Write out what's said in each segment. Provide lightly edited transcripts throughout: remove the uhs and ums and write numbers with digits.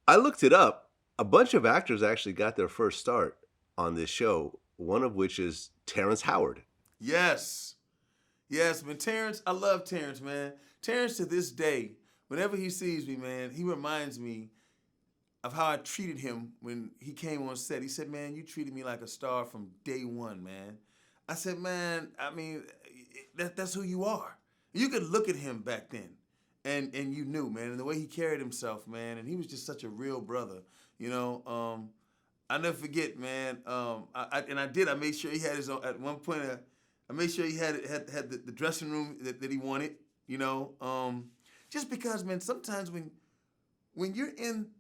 I looked it up. A bunch of actors actually got their first start on this show, one of which is Terrence Howard. Yes. Yes, man. Terrence, I love Terrence, man. Terrence to this day, whenever he sees me, man, he reminds me of how I treated him when he came on set. He said, "Man, you treated me like a star from day one, man." I said, "Man, I mean, that's who you are." You could look at him back then, and you knew, man, and the way he carried himself, man, and he was just such a real brother, you know. I never forget, man. I made sure he had his own. At one point, I made sure he had the dressing room that he wanted, you know. Just because, man, sometimes when you're in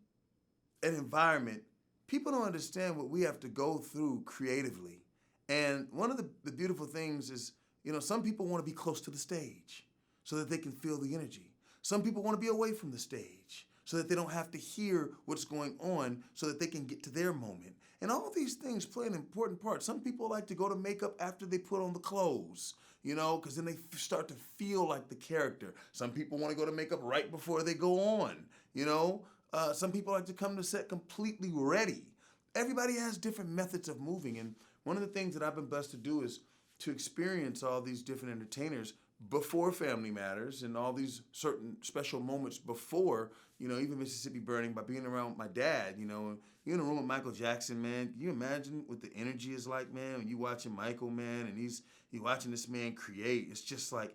an environment, people don't understand what we have to go through creatively. And one of the beautiful things is, some people want to be close to the stage so that they can feel the energy. Some people want to be away from the stage so that they don't have to hear what's going on so that they can get to their moment. And all these things play an important part. Some people like to go to makeup after they put on the clothes, because then they start to feel like the character. Some people want to go to makeup right before they go on. Some people like to come to set completely ready. Everybody has different methods of moving. And one of the things that I've been blessed to do is to experience all these different entertainers before Family Matters and all these certain special moments before, even Mississippi Burning, by being around my dad. You're in a room with Michael Jackson, man. Can you imagine what the energy is like, man, when you watching Michael, man, and he's watching this man create. It's just like,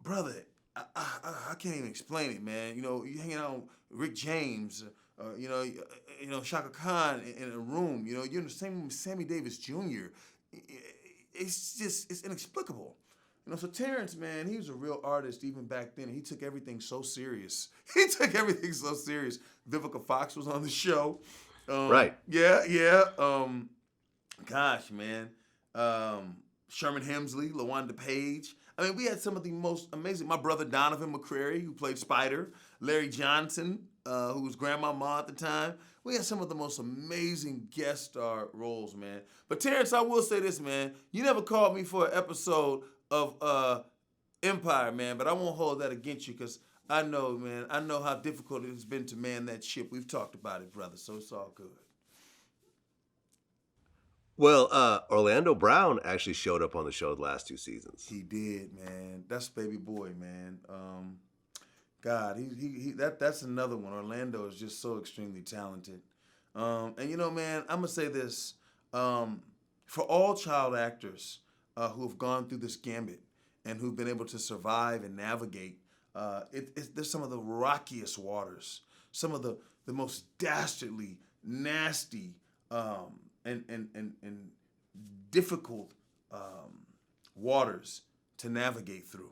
brother, I can't even explain it, man. You hanging out with Rick James, Shaka Khan in a room. You're in the same room with Sammy Davis Jr. It's inexplicable. So Terrence, man, he was a real artist even back then. He took everything so serious. He took everything so serious. Vivica Fox was on the show. Right. Yeah, yeah. Gosh, man. Sherman Hemsley, LaWanda Page. I mean, we had some of the most amazing. My brother Donovan McCrary, who played Spider. Larry Johnson, who was Grandmama at the time. We had some of the most amazing guest star roles, man. But Terrence, I will say this, man. You never called me for an episode of Empire, man, but I won't hold that against you because I know, man, I know how difficult it has been to man that ship. We've talked about it, brother, so it's all good. Well, Orlando Brown actually showed up on the show the last two seasons. He did, man. That's baby boy, man. God, that's another one. Orlando is just so extremely talented. And man, I'm gonna say this: for all child actors who have gone through this gambit and who've been able to survive and navigate, there's some of the rockiest waters, some of the most dastardly, nasty, and difficult waters to navigate through.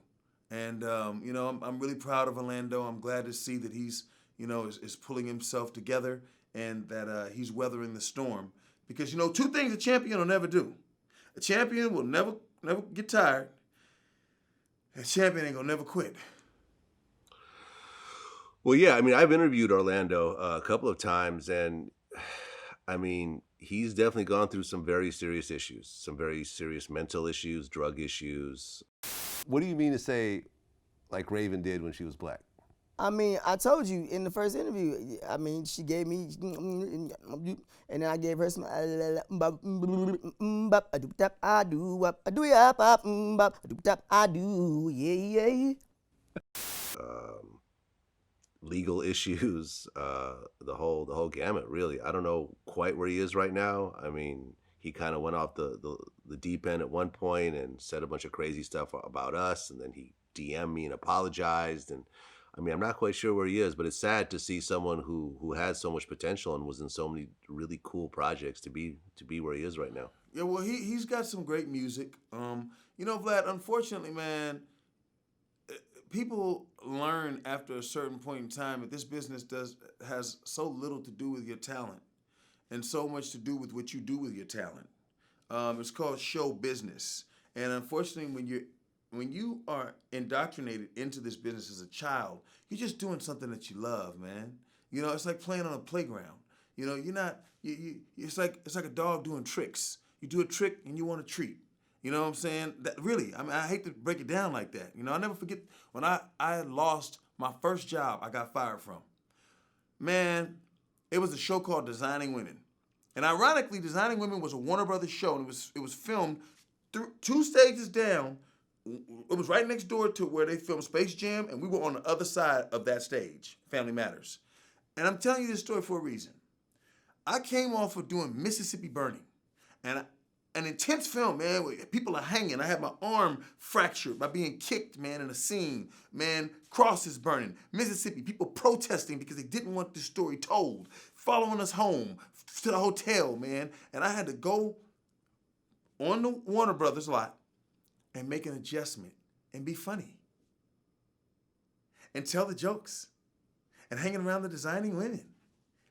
And I'm really proud of Orlando. I'm glad to see that he's is pulling himself together and that he's weathering the storm. Because two things a champion will never do. A champion will never get tired. A champion ain't gonna never quit. Well, yeah, I mean, I've interviewed Orlando a couple of times, and I mean, he's definitely gone through some very serious issues, some very serious mental issues, drug issues. What do you mean to say, like Raven did when she was black? I mean, I told you in the first interview. I mean, she gave me, and then I gave her some. Legal issues, the whole gamut, really. I don't know quite where he is right now. I mean, he kind of went off the deep end at one point and said a bunch of crazy stuff about us, and then he DM'd me and apologized. And I mean, I'm not quite sure where he is, but it's sad to see someone who had so much potential and was in so many really cool projects to be where he is right now. Yeah, well, he's got some great music. Vlad, unfortunately, man, people learn after a certain point in time that this business has so little to do with your talent and so much to do with what you do with your talent. It's called show business. And unfortunately, when you are indoctrinated into this business as a child, you're just doing something that you love, man. It's like playing on a playground. You're not. It's like a dog doing tricks. You do a trick and you want a treat. You know what I'm saying? That really, I mean, I hate to break it down like that. I'll never forget when I lost my first job I got fired from. Man, it was a show called Designing Women. And ironically, Designing Women was a Warner Brothers show, and it was filmed through 2 stages down. It was right next door to where they filmed Space Jam, and we were on the other side of that stage, Family Matters. And I'm telling you this story for a reason. I came off of doing Mississippi Burning, and an intense film, man, where people are hanging. I had my arm fractured by being kicked, man, in a scene. Man, crosses burning. Mississippi, people protesting because they didn't want the story told. Following us home to the hotel, man. And I had to go on the Warner Brothers lot and make an adjustment and be funny. And tell the jokes. And hanging around the Designing Women.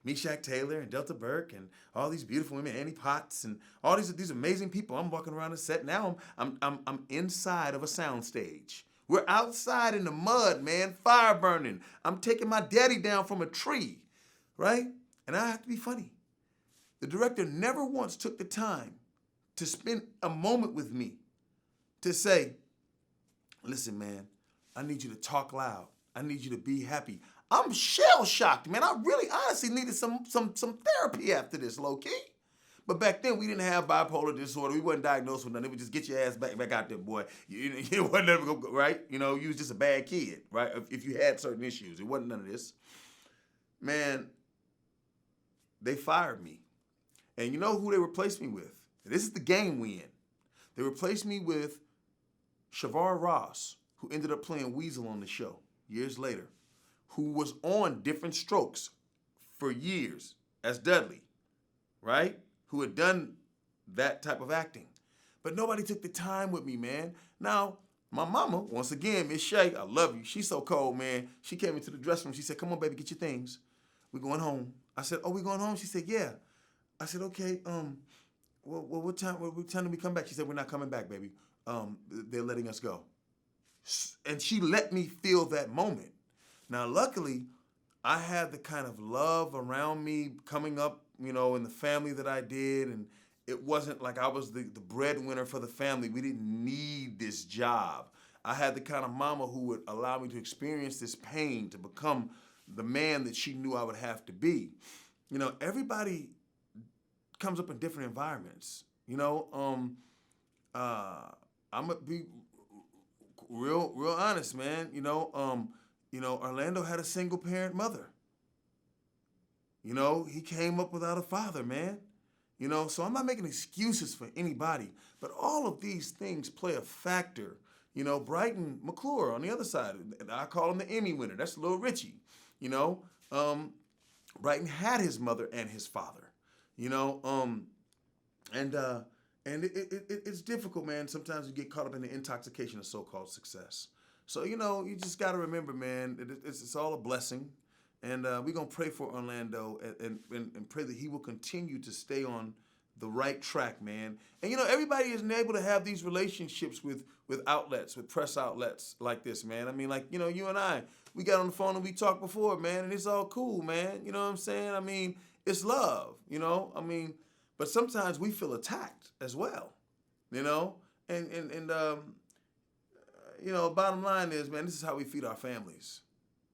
Meshack Taylor and Delta Burke and all these beautiful women, Annie Potts and all these amazing people. I'm walking around the set now. I'm inside of a sound stage. We're outside in the mud, man, fire burning. I'm taking my daddy down from a tree, right? And I have to be funny. The director never once took the time to spend a moment with me to say, listen, man, I need you to talk loud. I need you to be happy. I'm shell-shocked, man. I really honestly needed some therapy after this, low-key. But back then, we didn't have bipolar disorder. We wasn't diagnosed with nothing. It would just get your ass back out there, boy. You wasn't never go, right? You know, you was just a bad kid, right? If you had certain issues. It wasn't none of this. Man, they fired me. And you know who they replaced me with? This is the game we in. They replaced me with Shavar Ross, who ended up playing Weasel on the show years later, who was on Different Strokes for years as Dudley, right? Who had done that type of acting. But nobody took the time with me, man. Now, my mama, once again, Miss Shay, I love you. She's so cold, man. She came into the dressing room. She said, come on, baby, get your things. We're going home. I said, oh, we going home? She said, yeah. I said, okay, what time do we come back? She said, we're not coming back, baby. They're letting us go. And she let me feel that moment. Now, luckily, I had the kind of love around me coming up, you know, in the family that I did, and it wasn't like I was the breadwinner for the family. We didn't need this job. I had the kind of mama who would allow me to experience this pain, to become the man that she knew I would have to be. You know, everybody comes up in different environments. You know, I'm gonna be real honest, man. You know, Orlando had a single parent mother. You know, he came up without a father, man. You know, so I'm not making excuses for anybody, but all of these things play a factor. You know, Brighton McClure on the other side, I call him the Emmy winner. That's Lil Richie. You know, Brighton had his mother and his father. You know, and it's difficult, man. Sometimes you get caught up in the intoxication of so-called success. So, you know, you just got to remember, man, it's all a blessing. And we're going to pray for Orlando and pray that he will continue to stay on the right track, man. And, you know, everybody isn't able to have these relationships with outlets, with press outlets like this, man. I mean, like, you know, you and I, we got on the phone and we talked before, man, and it's all cool, man. You know what I'm saying? I mean, it's love, you know? I mean, but sometimes we feel attacked as well, you know? And you know, bottom line is, man, this is how we feed our families.